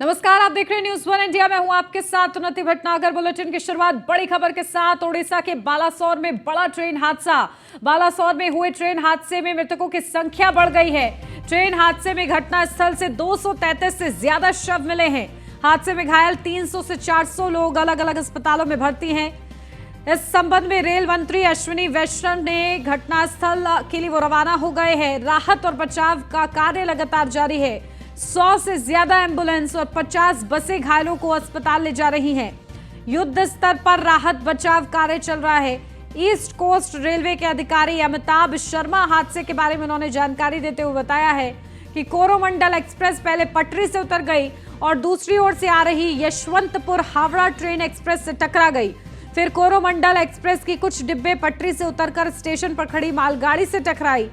नमस्कार, आप देख रहे हैं न्यूज़ वन इंडिया। मैं हूं आपके साथ उन्नति भटनागर। बुलेटिन की शुरुआत बड़ी खबर के साथ। ओडिशा के बालासोर में बड़ा ट्रेन हादसा। बालासोर में हुए ट्रेन हादसे में मृतकों की संख्या बढ़ गई है। ट्रेन हादसे में घटनास्थल से 233 से ज्यादा शव मिले हैं। हादसे में घायल 300 से 400 लोग अलग अलग अस्पतालों में भर्ती हैं। इस संबंध में रेल मंत्री अश्विनी वैष्णव ने घटनास्थल के लिए वो रवाना हो गए हैं। राहत और बचाव का कार्य लगातार जारी है। 100 से ज्यादा एम्बुलेंस और 50 बसें घायलों को अस्पताल ले जा रही हैं। युद्ध स्तर पर राहत बचाव कार्य चल रहा है। ईस्ट कोस्ट रेलवे के अधिकारी अमिताभ शर्मा हादसे के बारे में उन्होंने जानकारी देते हुए बताया है कि कोरोमंडल एक्सप्रेस पहले पटरी से उतर गई और दूसरी ओर से आ रही यशवंतपुर हावड़ा ट्रेन एक्सप्रेस से टकरा गई। फिर कोरोमंडल एक्सप्रेस की कुछ डिब्बे पटरी से उतरकर स्टेशन पर खड़ी मालगाड़ी से टकराई।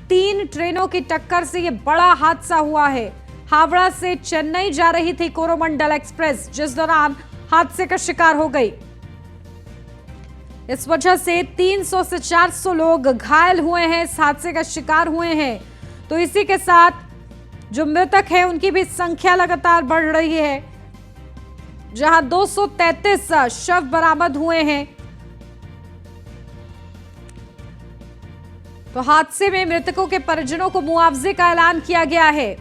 3 ट्रेनों की टक्कर से यह बड़ा हादसा हुआ है। हावड़ा से चेन्नई जा रही थी कोरोमंडल एक्सप्रेस, जिस दौरान हादसे का शिकार हो गई। इस वजह से 300 से 400 लोग घायल हुए हैं, इस हादसे का शिकार हुए हैं। तो इसी के साथ जो मृतक है उनकी भी संख्या लगातार बढ़ रही है, जहां 233 शव बरामद हुए हैं। तो हादसे में मृतकों के परिजनों को मुआवजे का ऐलान किया गया है।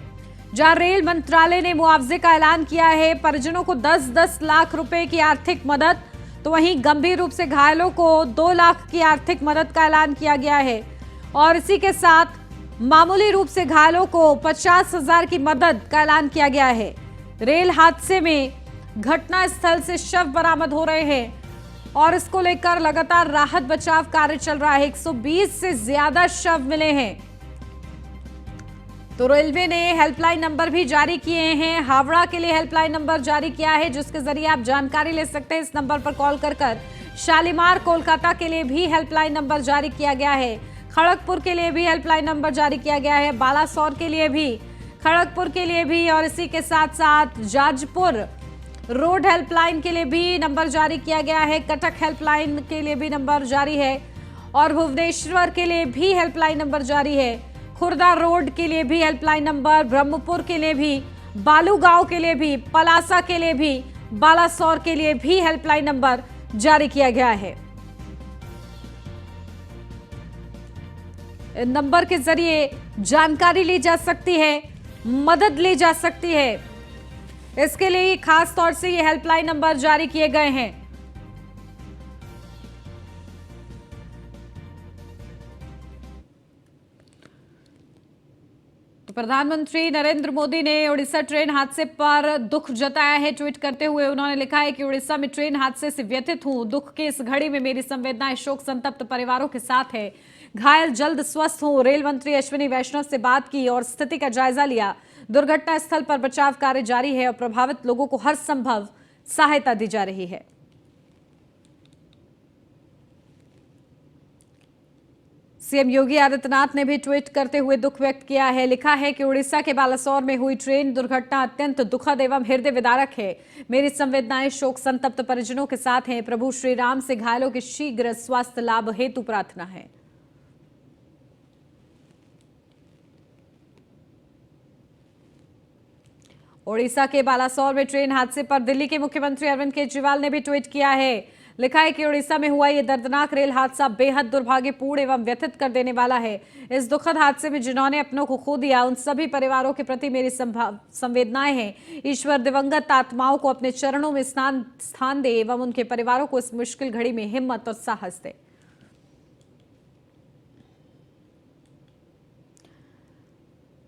जहां रेल मंत्रालय ने मुआवजे का ऐलान किया है, परिजनों को 10-10 लाख रुपए की आर्थिक मदद, तो वहीं गंभीर रूप से घायलों को 2 लाख की आर्थिक मदद का ऐलान किया गया है। और इसी के साथ मामूली रूप से घायलों को 50,000 की मदद का ऐलान किया गया है। रेल हादसे में घटना स्थल से शव बरामद हो रहे हैं और इसको लेकर लगातार राहत बचाव कार्य चल रहा है। 120 से ज्यादा शव मिले हैं। तो रेलवे ने हेल्पलाइन नंबर भी जारी किए हैं। हावड़ा के लिए हेल्पलाइन नंबर जारी किया है, जिसके जरिए आप जानकारी ले सकते हैं। इस नंबर पर कॉल कर शालीमार कोलकाता के लिए भी हेल्पलाइन नंबर जारी किया गया है। खड़गपुर के लिए भी हेल्पलाइन नंबर जारी किया गया है। बालासोर के लिए भी, खड़गपुर के लिए भी, और इसी के साथ साथ जाजपुर रोड हेल्पलाइन के लिए भी नंबर जारी किया गया है। कटक हेल्पलाइन के लिए भी नंबर जारी है और भुवनेश्वर के लिए भी हेल्पलाइन नंबर जारी है। खुर्दा रोड के लिए भी हेल्पलाइन नंबर, ब्रह्मपुर के लिए भी, बालूगांव के लिए भी, पलासा के लिए भी, बालासोर के लिए भी हेल्पलाइन नंबर जारी किया गया है। नंबर के जरिए जानकारी ली जा सकती है, मदद ली जा सकती है। इसके लिए खास तौर से ये हेल्पलाइन नंबर जारी किए गए हैं। तो प्रधानमंत्री नरेंद्र मोदी ने उड़ीसा ट्रेन हादसे पर दुख जताया है। ट्वीट करते हुए उन्होंने लिखा है कि उड़ीसा में ट्रेन हादसे से व्यथित हूं। दुख की इस घड़ी में मेरी संवेदनाएं शोक संतप्त परिवारों के साथ है। घायल जल्द स्वस्थ हों। रेल मंत्री अश्विनी वैष्णव से बात की और स्थिति का जायजा लिया। दुर्घटना स्थल पर बचाव कार्य जारी है और प्रभावित लोगों को हर संभव सहायता दी जा रही है। सीएम योगी आदित्यनाथ ने भी ट्वीट करते हुए दुख व्यक्त किया है। लिखा है कि उड़ीसा के बालासोर में हुई ट्रेन दुर्घटना अत्यंत दुखद एवं हृदय विदारक है। मेरी संवेदनाएं शोक संतप्त परिजनों के साथ हैं। प्रभु श्री राम से घायलों के शीघ्र स्वास्थ्य लाभ हेतु प्रार्थना है। ओडिशा के बालासोर में ट्रेन हादसे पर दिल्ली के मुख्यमंत्री अरविंद केजरीवाल ने भी ट्वीट किया है। लिखा है कि ओडिशा में हुआ यह दर्दनाक रेल हादसा बेहद दुर्भाग्यपूर्ण एवं व्यथित कर देने वाला है। इस दुखद हादसे में जिन्होंने अपनों को खो दिया, उन सभी परिवारों के प्रति मेरी संवेदनाएं हैं। ईश्वर दिवंगत आत्माओं को अपने चरणों में स्थान दे एवं उनके परिवारों को इस मुश्किल घड़ी में हिम्मत और साहस दे।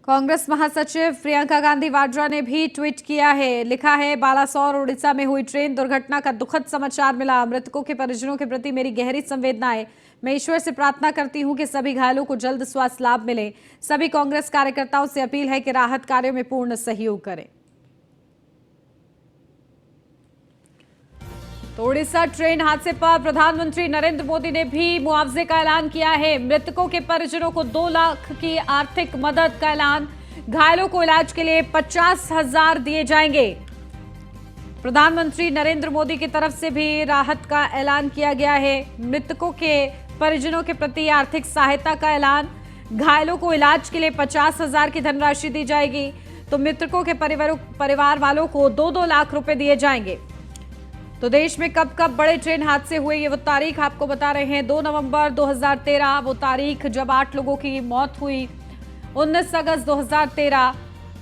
कांग्रेस महासचिव प्रियंका गांधी वाड्रा ने भी ट्वीट किया है। लिखा है, बालासोर उड़ीसा में हुई ट्रेन दुर्घटना का दुखद समाचार मिला। मृतकों के परिजनों के प्रति मेरी गहरी संवेदनाएं। मैं ईश्वर से प्रार्थना करती हूं कि सभी घायलों को जल्द स्वास्थ्य लाभ मिले। सभी कांग्रेस कार्यकर्ताओं से अपील है कि राहत कार्यों में पूर्ण सहयोग करें। तो उड़ीसा ट्रेन हादसे पर प्रधानमंत्री नरेंद्र मोदी ने भी मुआवजे का ऐलान किया है। मृतकों के परिजनों को 2 लाख की आर्थिक मदद का ऐलान। घायलों को इलाज के लिए 50,000 दिए जाएंगे। प्रधानमंत्री नरेंद्र मोदी की तरफ से भी राहत का ऐलान किया गया है। मृतकों के परिजनों के प्रति आर्थिक सहायता का ऐलान। घायलों को इलाज के लिए 50,000 की धनराशि दी जाएगी। तो मृतकों के परिवार वालों को 2-2 लाख रुपए दिए जाएंगे। तो देश में कब कब बड़े ट्रेन हादसे हुए, ये वो तारीख आपको बता रहे हैं। 2 नवंबर 2013 वो तारीख जब 8 लोगों की मौत हुई। 19 अगस्त 2013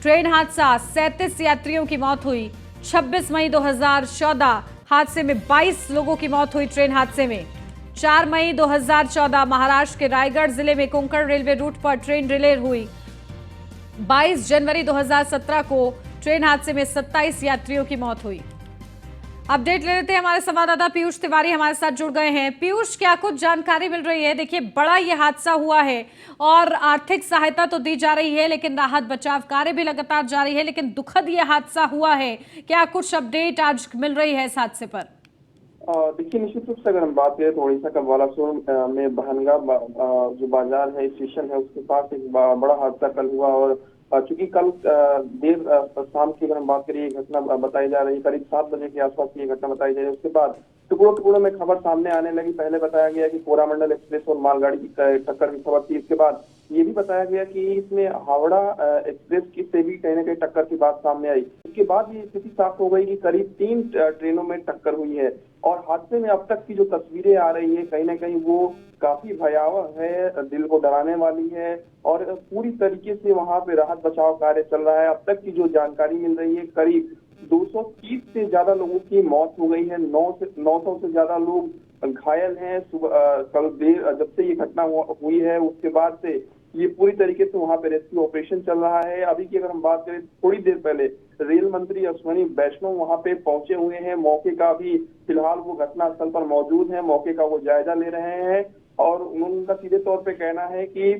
ट्रेन हादसा, 37 यात्रियों की मौत हुई। 26 मई 2014 हादसे में 22 लोगों की मौत हुई ट्रेन हादसे में। 4 मई 2014 महाराष्ट्र के रायगढ़ जिले में कोंकण रेलवे रूट पर ट्रेन डिले हुई। 22 जनवरी 2017 को ट्रेन हादसे में 27 यात्रियों की मौत हुई। अपडेट ले लेते हैं, हमारे संवाददाता पीयूष तिवारी हमारे साथ जुड़ गए हैं। पीयूष, क्या कुछ जानकारी मिल रही है? देखिए, बड़ा ये हादसा हुआ है और आर्थिक सहायता तो दी जा रही है, लेकिन राहत बचाव कार्य भी लगातार जारी है, लेकिन दुखद ये हादसा हुआ है। क्या कुछ अपडेट आज मिल रही है इस हादसे पर? देखिए, निश्चित रूप से अगर हम बात करें तो उड़ीसा का बालासोर में बहनगा जो बाजार है, स्टेशन है, उसके पास एक बड़ा हादसा कल हुआ। और चूंकि कल देर शाम की अगर हम बात करें, ये घटना बताई जा रही है, करीब 7 बजे के आसपास की ये घटना बताई जा रही है। उसके बाद टुकड़ों टुकड़ों में खबर सामने आने लगी। पहले बताया गया कि कोरामंडल एक्सप्रेस और मालगाड़ी की टक्कर की खबर थी। इसके बाद ये भी बताया गया कि इसमें हावड़ा एक्सप्रेस की से भी कहीं ना कहीं टक्कर की बात सामने आई। इसके बाद ये स्थिति साफ हो गई कि करीब 3 ट्रेनों में टक्कर हुई है। और हादसे में अब तक की जो तस्वीरें आ रही है, कहीं ना कहीं वो काफी भयावह है, दिल को डराने वाली है। और पूरी तरीके से वहां पे राहत बचाव कार्य चल रहा है। अब तक की जो जानकारी मिल रही है, करीब 230 से ज्यादा लोगों की मौत हो गई है, 900 से ज्यादा लोग घायल हैं। कल देर जब से ये घटना हुई है, उसके बाद से ये पूरी तरीके से वहां पे रेस्क्यू ऑपरेशन चल रहा है। अभी की अगर हम बात करें, थोड़ी देर पहले रेल मंत्री अश्विनी वैष्णव वहां पे पहुंचे हुए हैं। मौके का भी फिलहाल वो घटनास्थल पर मौजूद है, मौके का वो जायजा ले रहे हैं। और उनका सीधे तौर पे कहना है कि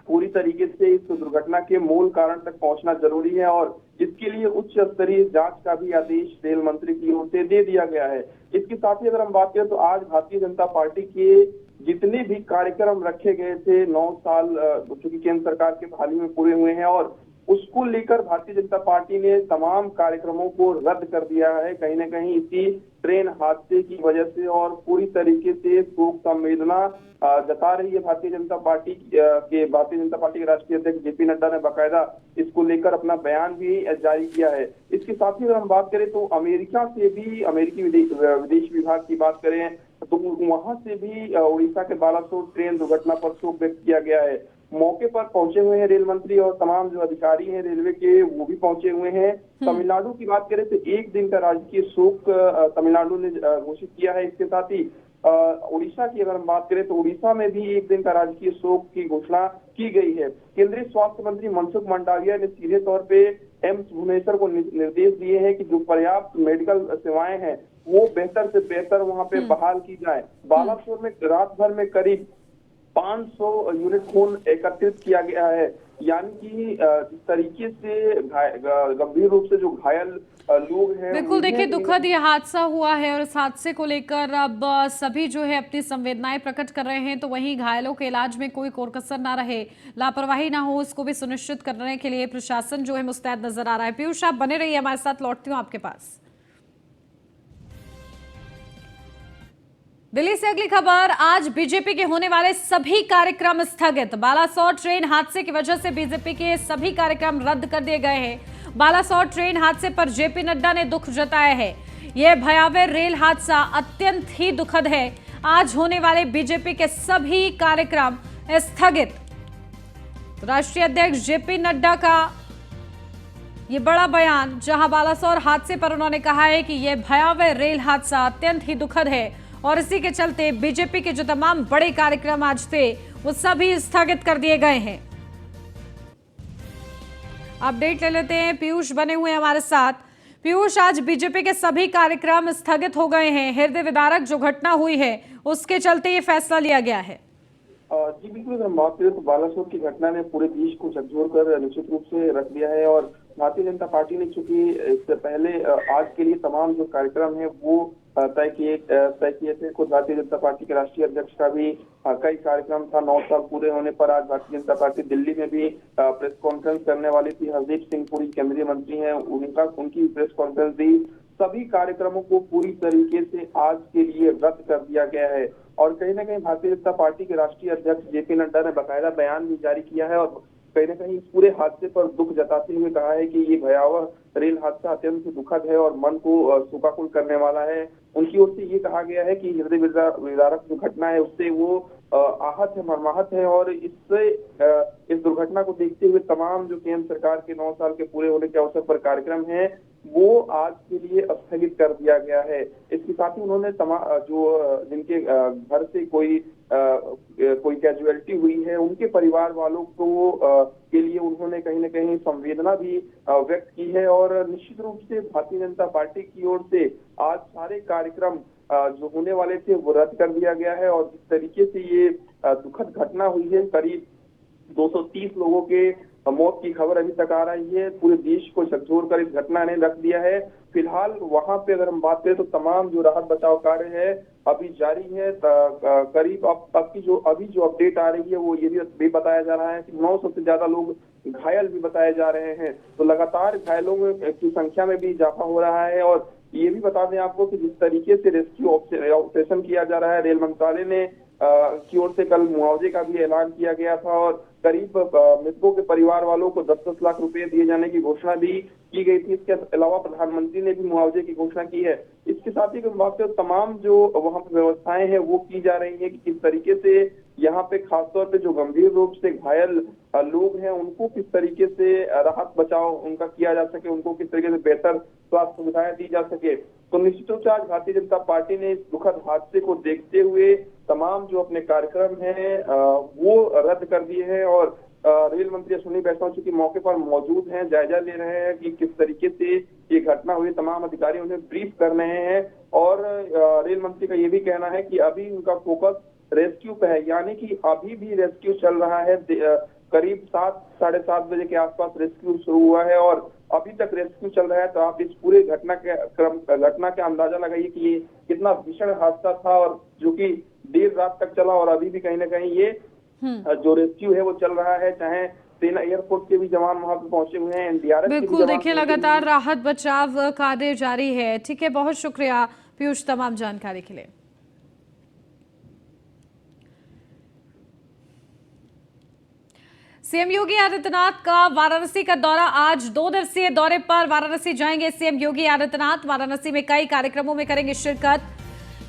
पूरी तरीके से इस दुर्घटना के मूल कारण तक पहुंचना जरूरी है और इसके लिए उच्च स्तरीय जांच का भी आदेश रेल मंत्री की ओर से दे दिया गया है। इसके साथ ही अगर हम बात करें तो आज भारतीय जनता पार्टी के जितने भी कार्यक्रम रखे गए थे, 9 साल चूंकि केंद्र सरकार के हाल ही में पूरे हुए हैं, और उसको लेकर भारतीय जनता पार्टी ने तमाम कार्यक्रमों को रद्द कर दिया है, कहीं ना कहीं इसी ट्रेन हादसे की वजह से। और पूरी तरीके से शोक संवेदना जता रही है भारतीय जनता पार्टी के राष्ट्रीय अध्यक्ष जेपी नड्डा ने बाकायदा इसको लेकर अपना बयान भी जारी किया है। इसके साथ ही अगर हम बात करें तो अमेरिकी विदेश विभाग की बात करें तो वहां से भी उड़ीसा के बालासोर ट्रेन दुर्घटना पर शोक व्यक्त किया गया है। मौके पर पहुंचे हुए हैं रेल मंत्री और तमाम जो अधिकारी हैं रेलवे के, वो भी पहुंचे हुए हैं। तमिलनाडु की बात करें तो 1 दिन का राजकीय शोक तमिलनाडु ने घोषित किया है। इसके साथ ही उड़ीसा की अगर हम बात करें तो उड़ीसा में भी 1 दिन का राजकीय शोक की घोषणा की गई है। केंद्रीय स्वास्थ्य मंत्री मनसुख मंडाविया ने सीधे तौर पे एम्स भुवनेश्वर को निर्देश दिए हैं कि जो पर्याप्त मेडिकल सेवाएं हैं वो बेहतर से बेहतर वहां पे बहाल की जाए। बालासोर में रात भर में करीब 500 यूनिट खून एकत्रित किया गया है। यानी कि जिस तरीके से गंभीर रूप से जो घायल लोग हैं, बिल्कुल। देखिए, दुखद ये हादसा हुआ है और इस हादसे को लेकर अब सभी जो है अपनी संवेदनाएं प्रकट कर रहे हैं। तो वहीं घायलों के इलाज में कोई कोरकसर ना रहे, लापरवाही ना हो, इसको भी सुनिश्चित करने के लिए प्रशासन जो है मुस्तैद नजर आ रहा है। पीयूष, आप बने रहिए हमारे साथ, लौटती हूँ आपके पास। दिल्ली से अगली खबर, आज बीजेपी के होने वाले सभी कार्यक्रम स्थगित। बालासोर ट्रेन हादसे की वजह से बीजेपी के सभी कार्यक्रम रद्द कर दिए गए हैं। बालासोर ट्रेन हादसे पर जेपी नड्डा ने दुख जताया है। यह भयावह रेल हादसा अत्यंत ही दुखद है। आज होने वाले बीजेपी के सभी कार्यक्रम स्थगित। राष्ट्रीय अध्यक्ष जेपी नड्डा का ये बड़ा बयान, जहां बालासोर हादसे पर उन्होंने कहा है कि यह भयावह रेल हादसा अत्यंत ही दुखद है और इसी के चलते बीजेपी के जो तमाम बड़े कार्यक्रम आज थे वो सभी स्थगित कर दिए गए हैं। अपडेट ले लेते हैं, पीयूष बने हुए हैं हमारे साथ। पीयूष, आज बीजेपी के सभी कार्यक्रम स्थगित हो गए हैं। हृदय विदारक जो घटना हुई है उसके चलते ये फैसला लिया गया है। जी बिल्कुल, अगर हम बात करें तो बालासोर की घटना ने पूरे देश को झकझोर कर निश्चित रूप से रख दिया है। और भारतीय जनता पार्टी ने चूंकि इससे पहले आज के लिए तमाम जो कार्यक्रम है वो तय किए थे। खुद भारतीय जनता पार्टी के राष्ट्रीय अध्यक्ष का भी कई कार्यक्रम था। 9 साल पूरे होने पर आज भारतीय जनता पार्टी दिल्ली में भी प्रेस कॉन्फ्रेंस करने वाली थी। हरदीप सिंह पुरी केंद्रीय मंत्री हैं, उनकी प्रेस कॉन्फ्रेंस दी। सभी कार्यक्रमों को पूरी तरीके से आज के लिए रद्द कर दिया गया है। और कहीं ना कहीं भारतीय जनता पार्टी के राष्ट्रीय अध्यक्ष जेपी नड्डा ने बाकायदा बयान भी जारी किया है और कहीं न कहीं इस पूरे हादसे पर दुख जताते हुए कहा है कि ये भयावह रेल हादसा अत्यंत दुखद है और मन को शोकाकुल करने वाला है। उनकी ओर से ये कहा गया है कि हृदय विदारक जो घटना है उससे वो आहत है, मर्माहत है और इस दुर्घटना को देखते हुए तमाम जो केंद्र सरकार के 9 साल के पूरे होने के अवसर पर कार्यक्रम है, वो आज के लिए स्थगित कर दिया गया है। इसके साथ ही उन्होंने जिनके घर से कोई कैजुअलिटी हुई है, उनके परिवार वालों को के लिए उन्होंने कहीं न कहीं संवेदना भी व्यक्त की है और निश्चित रूप से भारतीय जनता पार्टी की ओर से आज सारे कार्यक्रम जो होने वाले थे वो रद्द कर दिया गया है और जिस तरीके से ये दुखद घटना हुई है, करीब 230 लोगों के मौत की खबर अभी तक आ रही है। पूरे देश को झकझोर कर इस घटना ने रख दिया है। फिलहाल वहां पे अगर हम बात करें तो तमाम जो राहत बचाव कार्य है अभी जारी है। करीब अभी जो अपडेट आ रही है वो ये भी बताया जा रहा है कि 900 से ज्यादा लोग घायल भी बताए जा रहे हैं। तो लगातार घायलों की संख्या में भी इजाफा हो रहा है और ये भी बता दें आपको कि जिस तरीके से रेस्क्यू ऑपरेशन किया जा रहा है, रेल मंत्रालय ने की ओर से कल मुआवजे का भी ऐलान किया गया था और करीब मृतकों के परिवार वालों को 10-10 लाख रुपए दिए जाने की घोषणा भी की गई थी। इसके अलावा प्रधानमंत्री ने भी मुआवजे की घोषणा की है। इसके साथ ही बात करें तमाम जो वहां पर व्यवस्थाएं हैं वो की जा रही है कि किस तरीके से यहाँ पे खासतौर पे जो गंभीर रूप से घायल लोग हैं उनको किस तरीके से राहत बचाव उनका किया जा सके, उनको किस तरीके से बेहतर स्वास्थ्य सुविधाएं दी जा सके। तो निश्चित रूप से आज भारतीय जनता पार्टी ने इस दुखद हादसे को देखते हुए तमाम जो अपने कार्यक्रम हैं वो रद्द कर दिए हैं और रेल मंत्री अश्विनी वैष्णव चूंकि मौके पर मौजूद हैं, जायजा ले रहे हैं कि किस तरीके से ये घटना हुई। तमाम अधिकारी उन्हें ब्रीफ कर रहे हैं और रेल मंत्री का ये भी कहना है कि अभी उनका फोकस रेस्क्यू पे है, यानी कि अभी भी रेस्क्यू चल रहा है। करीब 7-7:30 बजे के आसपास रेस्क्यू शुरू हुआ है और अभी तक रेस्क्यू चल रहा है। तो आप इस पूरे घटना का अंदाजा लगाइए कि ये कितना भीषण हादसा था और जो कि देर रात तक चला और अभी भी कहीं ना कहीं ये जो रेस्क्यू है वो चल रहा है। चाहे सेना एयरफोर्स के भी जवान वहां पे पहुंचे हुए हैं, एनडीआरएफ के भी बिल्कुल, देखिए लगातार राहत बचाव कार्य जारी है। ठीक है, बहुत शुक्रिया पीयूष तमाम जानकारी के लिए। सीएम योगी आदित्यनाथ का वाराणसी का दौरा, आज 2 दिवसीय दौरे पर वाराणसी जाएंगे सीएम योगी आदित्यनाथ। वाराणसी में कई कार्यक्रमों में करेंगे शिरकत।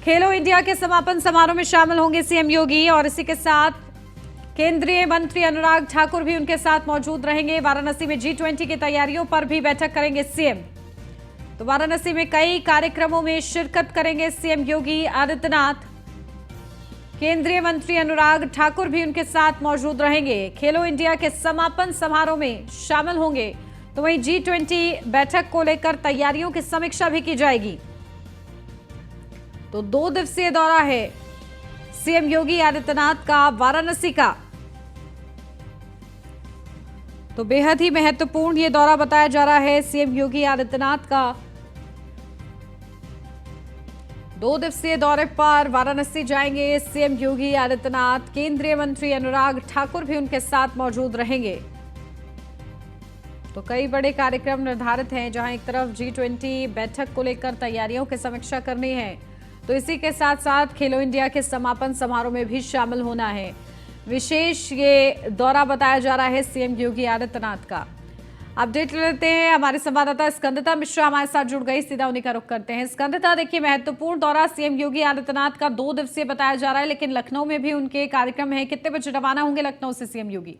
खेलो इंडिया के समापन समारोह में शामिल होंगे सीएम योगी और इसी के साथ केंद्रीय मंत्री अनुराग ठाकुर भी उनके साथ मौजूद रहेंगे। वाराणसी में G20 की तैयारियों पर भी बैठक करेंगे सीएम। तो वाराणसी में कई कार्यक्रमों में शिरकत करेंगे सीएम योगी आदित्यनाथ। केंद्रीय मंत्री अनुराग ठाकुर भी उनके साथ मौजूद रहेंगे। खेलो इंडिया के समापन समारोह में शामिल होंगे। तो वहीं G20 बैठक को लेकर तैयारियों की समीक्षा भी की जाएगी। तो 2 दिवसीय दौरा है सीएम योगी आदित्यनाथ का वाराणसी का। तो बेहद ही महत्वपूर्ण ये दौरा बताया जा रहा है सीएम योगी आदित्यनाथ का। 2 दिवसीय दौरे पर वाराणसी जाएंगे सीएम योगी आदित्यनाथ। केंद्रीय मंत्री अनुराग ठाकुर भी उनके साथ मौजूद रहेंगे। तो कई बड़े कार्यक्रम निर्धारित हैं, जहां एक तरफ G20 बैठक को लेकर तैयारियों की समीक्षा करनी है, तो इसी के साथ साथ खेलो इंडिया के समापन समारोह में भी शामिल होना है। विशेष ये दौरा बताया जा रहा है सीएम योगी आदित्यनाथ का। अपडेट लेते हैं, हमारे संवाददाता स्कंदता मिश्रा हमारे साथ जुड़ गई, सीधा उन्हीं का रुख करते हैं। स्कंदता, देखिए महत्वपूर्ण दौरा सीएम योगी आदित्यनाथ का 2 दिवसीय बताया जा रहा है, लेकिन लखनऊ में भी उनके कार्यक्रम है। कितने बजे रवाना होंगे लखनऊ से सीएम योगी?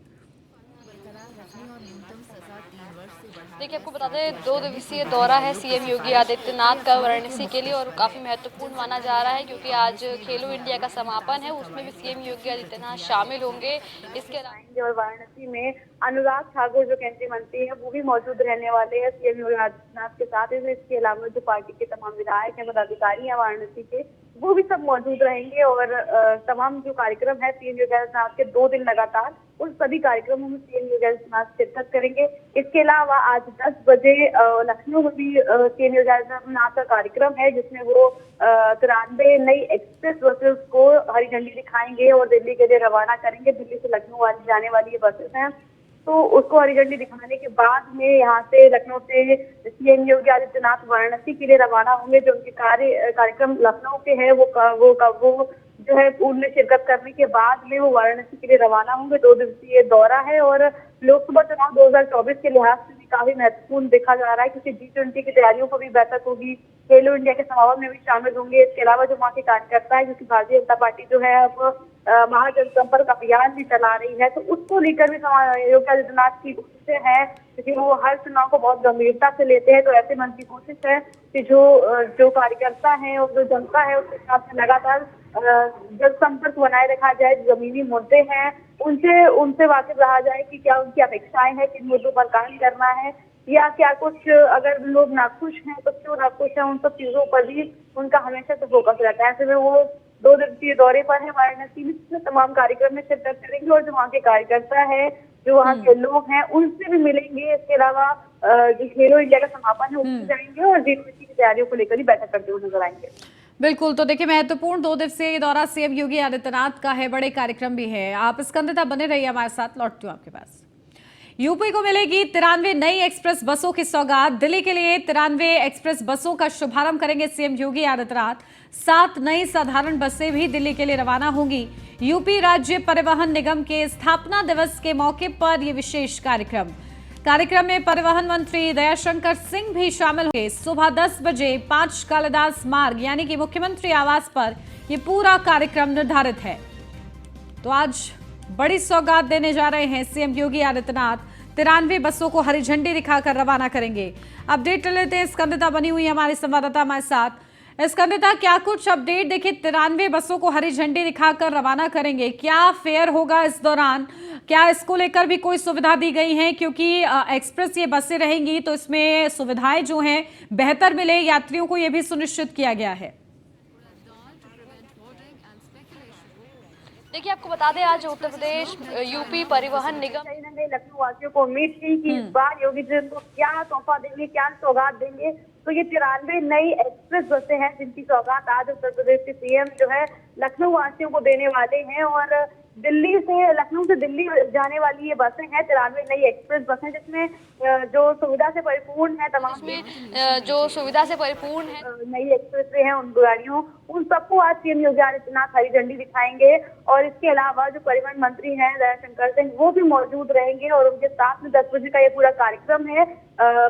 देखिए, आपको बता दें 2 दिवसीय दौरा है सीएम योगी आदित्यनाथ का वाराणसी के लिए और काफ़ी महत्वपूर्ण माना जा रहा है क्योंकि आज खेलो इंडिया का समापन है, उसमें भी सीएम योगी आदित्यनाथ शामिल होंगे। इसके अलावा और वाराणसी में अनुराग ठाकुर जो केंद्रीय मंत्री है वो भी मौजूद रहने वाले हैं सीएम योगी आदित्यनाथ के साथ। इसके अलावा जो पार्टी के तमाम विधायक हैं, पदाधिकारी हैं वाराणसी के, वो भी सब मौजूद रहेंगे और तमाम जो कार्यक्रम है सीएम योगी आदित्यनाथ के 2 दिन लगातार, उन सभी कार्यक्रमों में सीएम योगी आदित्यनाथ शिरकत करेंगे। इसके अलावा आज 10 बजे लखनऊ में भी सीएम योगी आदित्यनाथ का कार्यक्रम है, जिसमें वो 93 नई एक्सप्रेस बसेस को हरी झंडी दिखाएंगे और दिल्ली के लिए रवाना करेंगे। दिल्ली से लखनऊ जाने वाली ये बसेस हैं, तो उसको हरी झंडी दिखाने के बाद में यहाँ से लखनऊ से सीएम योगी आदित्यनाथ वाराणसी के लिए रवाना होंगे। जो उनके कार्यक्रम लखनऊ के हैं वो जो है उनमें शिरकत करने के बाद में वो वाराणसी के लिए रवाना होंगे। 2 दिवसीय दौरा है और लोकसभा चुनाव 2024 के लिहाज से भी काफी महत्वपूर्ण देखा जा रहा है, क्योंकि G20 की तैयारियों पर भी बैठक होगी, खेलो इंडिया के समापन में भी शामिल होंगे। इसके अलावा जो वहाँ के कार्यकर्ता है, क्योंकि भारतीय जनता पार्टी जो है अब महाजनसंपर्क अभियान भी चला रही है, तो उसको लेकर भी योगी आदित्यनाथ की कोशिश है, क्योंकि वो हर चुनाव को बहुत गंभीरता से लेते हैं। तो ऐसे मन की कोशिश है कि जो कार्यकर्ता है और जो जनता है उसके साथ लगातार जनसंपर्क बनाए रखा जाए। जो जमीनी मुद्दे हैं उनसे वाकिफ रहा जाए कि क्या उनकी अपेक्षाएं हैं, किन मुद्दों पर काम करना है, या क्या कुछ अगर लोग नाखुश हैं तो क्यों नाखुश हैं, उन सब चीजों पर भी उनका हमेशा से फोकस रहता है। ऐसे में वो 2 दिवसीय दौरे पर है वाराणसी में, तमाम कार्यक्रम में शिरकत करेंगे और जो वहाँ के कार्यकर्ता है, जो वहाँ के लोग हैं, उनसे भी मिलेंगे। इसके अलावा जो खेलो इंडिया का समापन है उसमें जाएंगे और G20 की तैयारियों को लेकर ही बैठक करते हुए नजर आएंगे। बिल्कुल, तो देखिए महत्वपूर्ण 2 दिवसीय दौरा सीएम योगी आदित्यनाथ का है, बड़े कार्यक्रम भी है। आप स्कंदता बने रहिए हमारे साथ, लौटती हूँ आपके पास। यूपी को मिलेगी 93 नई एक्सप्रेस बसों की सौगात। दिल्ली के लिए 93 एक्सप्रेस बसों का शुभारंभ करेंगे सीएम योगी आदित्यनाथ। 7 नई साधारण बसें भी दिल्ली के लिए रवाना होंगी। यूपी राज्य परिवहन निगम के स्थापना दिवस के मौके पर यह विशेष कार्यक्रम में परिवहन मंत्री दयाशंकर सिंह भी शामिल होंगे। सुबह 10 बजे 5 कालिदास मार्ग यानी कि मुख्यमंत्री आवास पर यह पूरा कार्यक्रम निर्धारित है। तो आज बड़ी सौगात देने जा रहे हैं सीएम योगी आदित्यनाथ। 93 बसों को हरी झंडी दिखाकर रवाना करेंगे। अपडेट लेते हैं, स्कंदता बनी हुई है हमारी संवाददाता हमारे साथ। स्कंदता, क्या कुछ अपडेट? देखिए 93 बसों को हरी झंडी दिखाकर रवाना करेंगे, क्या फेयर होगा इस दौरान? क्या इसको लेकर भी कोई सुविधा दी गई है? क्योंकि एक्सप्रेस ये बसें रहेंगी तो इसमें सुविधाएं जो हैं बेहतर मिले यात्रियों को, ये भी सुनिश्चित किया गया है। देखिए, आपको बता दें आज उत्तर प्रदेश यूपी परिवहन निगम कहीं ना कहीं लखनऊ वासियों को उम्मीद थी कि इस बार योगी जी को क्या तोहफा देंगे, क्या सौगात देंगे। तो ये 93 नई एक्सप्रेस बसें हैं जिनकी सौगात आज उत्तर प्रदेश के सीएम जो है लखनऊ वासियों को देने वाले हैं। और लखनऊ से दिल्ली जाने वाली ये बसें हैं 93 नई एक्सप्रेस बसें, जिसमें जो सुविधा से परिपूर्ण है, तमाम जो सुविधा से परिपूर्ण है नई एक्सप्रेस हैं उन गाड़ियों, उन सबको आज सीएम योगी आदित्यनाथ हरी झंडी दिखाएंगे। और इसके अलावा जो परिवहन मंत्री हैं दयाशंकर सिंह, वो भी मौजूद रहेंगे और उनके साथ में 10 बजे का ये पूरा कार्यक्रम है।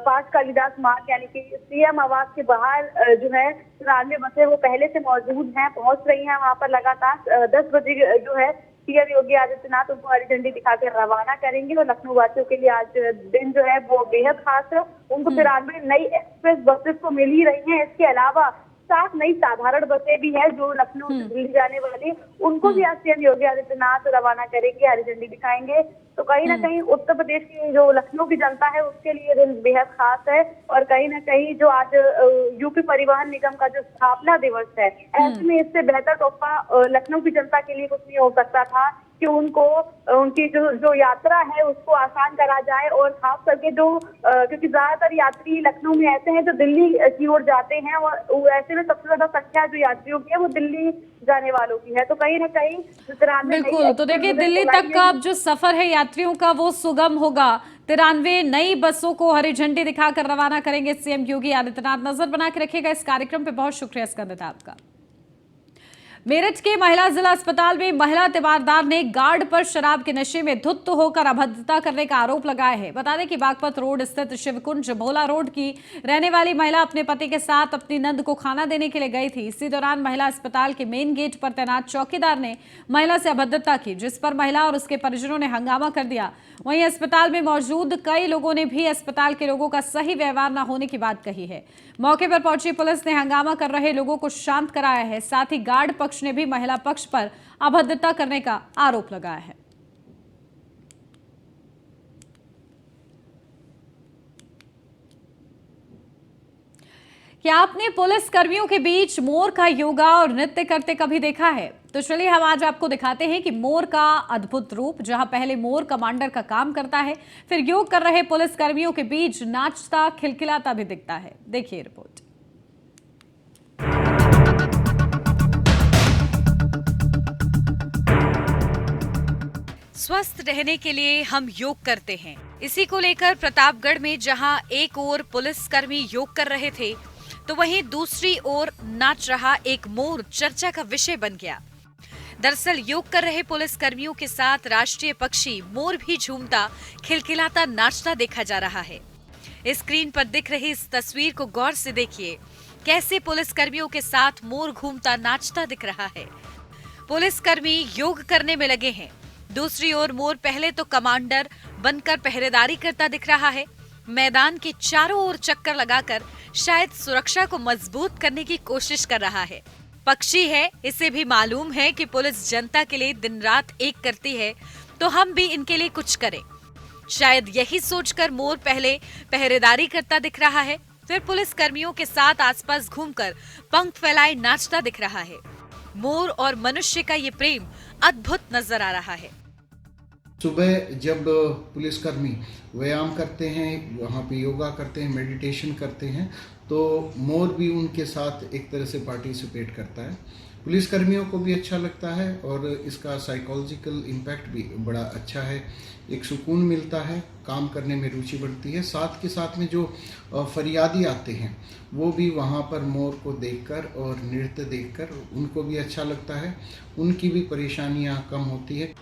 5 कालिदास मार्ग यानी कि सीएम आवास के बाहर जो है 93 बसें वो पहले से मौजूद हैं, पहुंच रही हैं वहां पर लगातार। 10 बजे जो है सीएम योगी आदित्यनाथ उनको हरी झंडी दिखाकर रवाना करेंगे। और लखनऊ वासियों के लिए आज दिन जो है वो बेहद खास है। उनको 93 नई एक्सप्रेस बसेस तो मिल ही रही हैं, इसके अलावा 7 नई साधारण बसें भी है जो लखनऊ से दिल्ली जाने वाली, उनको भी आज सीएम योगी आदित्यनाथ रवाना करेंगे, हरी झंडी दिखाएंगे। तो कहीं ना कहीं उत्तर प्रदेश की जो लखनऊ की जनता है उसके लिए दिन बेहद खास है। और कहीं ना कहीं जो आज यूपी परिवहन निगम का जो स्थापना दिवस है, ऐसे में इससे बेहतर तोहफा लखनऊ की जनता के लिए कुछ नहीं हो सकता था कि उनको उनकी जो यात्रा है उसको आसान करा जाए। और खास करके जो क्योंकि ज्यादातर यात्री लखनऊ में ऐसे हैं जो दिल्ली की ओर जाते हैं, और ऐसे में सबसे ज्यादा संख्या जो यात्रियों की है वो दिल्ली जाने वालों की है। तो कहीं ना कहीं बिल्कुल, तो देखिए दिल्ली तक का अब जो सफर है यात्रियों का वो सुगम होगा। 93 नई बसों को हरी झंडी दिखाकर रवाना करेंगे सीएम योगी आदित्यनाथ। नजर बना के रखिएगा इस कार्यक्रम पे। बहुत शुक्रिया स्कंदता आपका। मेरठ के महिला जिला अस्पताल में महिला तीमारदार ने गार्ड पर शराब के नशे में धुत होकर अभद्रता करने का आरोप लगाया है। बता दें कि बागपत रोड स्थित शिवकुंज भोला रोड की रहने वाली महिला अपने पति के साथ अपनी नंद को खाना देने के लिए गई थी। इसी दौरान महिला अस्पताल के मेन गेट पर तैनात चौकीदार ने महिला से अभद्रता की, जिस पर महिला और उसके परिजनों ने हंगामा कर दिया। वहीं अस्पताल में मौजूद कई लोगों ने भी अस्पताल के लोगों का सही व्यवहार न होने की बात कही है। मौके पर पहुंची पुलिस ने हंगामा कर रहे लोगों को शांत कराया है। साथ ही गार्ड पक्ष ने भी महिला पक्ष पर अभद्रता करने का आरोप लगाया है। क्या आपने पुलिस कर्मियों के बीच मोर का योगा और नृत्य करते कभी देखा है? तो चलिए हम आज आपको दिखाते हैं कि मोर का अद्भुत रूप, जहां पहले मोर कमांडर का काम करता है, फिर योग कर रहे पुलिस कर्मियों के बीच नाचता खिलखिलाता भी दिखता है। देखिए रिपोर्ट। स्वस्थ रहने के लिए हम योग करते हैं। इसी को लेकर प्रतापगढ़ में जहां एक ओर पुलिसकर्मी योग कर रहे थे तो वहीं दूसरी ओर नाच रहा एक मोर चर्चा का विषय बन गया। दरअसल योग कर रहे पुलिस कर्मियों के साथ राष्ट्रीय पक्षी मोर भी झूमता, खिलखिलाता, नाचता देखा जा रहा है। स्क्रीन पर दिख रही इस तस्वीर को गौर से देखिए, कैसे पुलिस कर्मियों के साथ मोर घूमता नाचता दिख रहा है। पुलिसकर्मी योग करने में लगे हैं। दूसरी ओर मोर पहले तो कमांडर बनकर पहरेदारी करता दिख रहा है। मैदान के चारों ओर चक्कर लगाकर शायद सुरक्षा को मजबूत करने की कोशिश कर रहा है। पक्षी है, इसे भी मालूम है कि पुलिस जनता के लिए दिन रात एक करती है, तो हम भी इनके लिए कुछ करें। शायद यही सोचकर मोर पहले पहरेदारी करता दिख रहा है, फिर पुलिस कर्मियों के साथ आसपास घूमकर पंख फैलाए नाचता दिख रहा है। मोर और मनुष्य का ये प्रेम अद्भुत नजर आ रहा है। सुबह जब पुलिसकर्मी व्यायाम करते हैं, वहाँ पे योगा करते हैं, मेडिटेशन करते हैं, तो मोर भी उनके साथ एक तरह से पार्टिसिपेट करता है। पुलिसकर्मियों को भी अच्छा लगता है और इसका साइकोलॉजिकल इम्पैक्ट भी बड़ा अच्छा है। एक सुकून मिलता है, काम करने में रुचि बढ़ती है। साथ के साथ में जो फरियादी आते हैं वो भी वहाँ पर मोर को देखकर और नृत्य देखकर उनको भी अच्छा लगता है, उनकी भी परेशानियाँ कम होती है।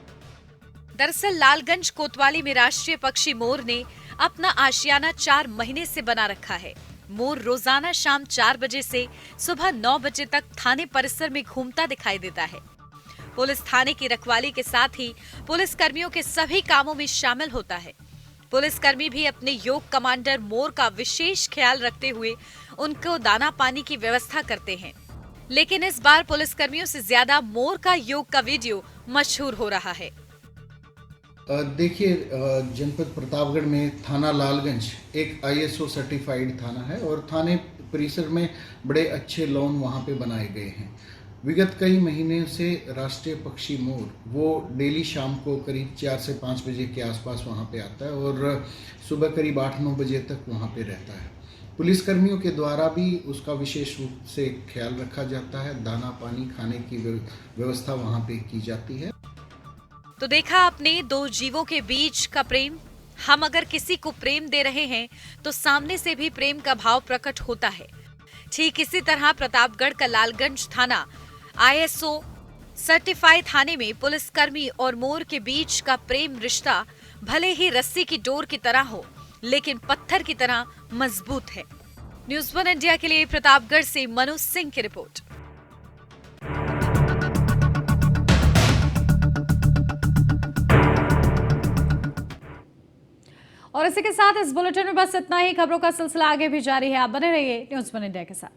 दरअसल लालगंज कोतवाली में राष्ट्रीय पक्षी मोर ने अपना आशियाना 4 महीने से बना रखा है। मोर रोजाना शाम 4 बजे से सुबह 9 बजे तक थाने परिसर में घूमता दिखाई देता है। पुलिस थाने की रखवाली के साथ ही पुलिस कर्मियों के सभी कामों में शामिल होता है। पुलिसकर्मी भी अपने योग कमांडर मोर का विशेष ख्याल रखते हुए उनको दाना पानी की व्यवस्था करते हैं। लेकिन इस बार पुलिसकर्मियों से ज्यादा मोर का योग का वीडियो मशहूर हो रहा है। देखिए, जनपद प्रतापगढ़ में थाना लालगंज एक ISO सर्टिफाइड थाना है और थाने परिसर में बड़े अच्छे लॉन वहाँ पे बनाए गए हैं। विगत कई महीने से राष्ट्रीय पक्षी मोर वो डेली शाम को करीब 4 से 5 बजे के आसपास वहाँ पे आता है और सुबह करीब 8-9 बजे तक वहाँ पे रहता है। पुलिसकर्मियों के द्वारा भी उसका विशेष रूप से ख्याल रखा जाता है। दाना पानी खाने की व्यवस्था वहाँ पे की जाती है। तो देखा आपने 2 जीवों के बीच का प्रेम। हम अगर किसी को प्रेम दे रहे हैं तो सामने से भी प्रेम का भाव प्रकट होता है। ठीक इसी तरह प्रतापगढ़ का लालगंज थाना ISO सर्टिफाइड थाने में पुलिसकर्मी और मोर के बीच का प्रेम रिश्ता भले ही रस्सी की डोर की तरह हो, लेकिन पत्थर की तरह मजबूत है। न्यूज़ 1 इंडिया के लिए प्रतापगढ़ से मनोज सिंह की रिपोर्ट। और इसी के साथ इस बुलेटिन में बस इतना ही। खबरों का सिलसिला आगे भी जारी है। आप बने रहिए न्यूज़ 1 इंडिया के साथ।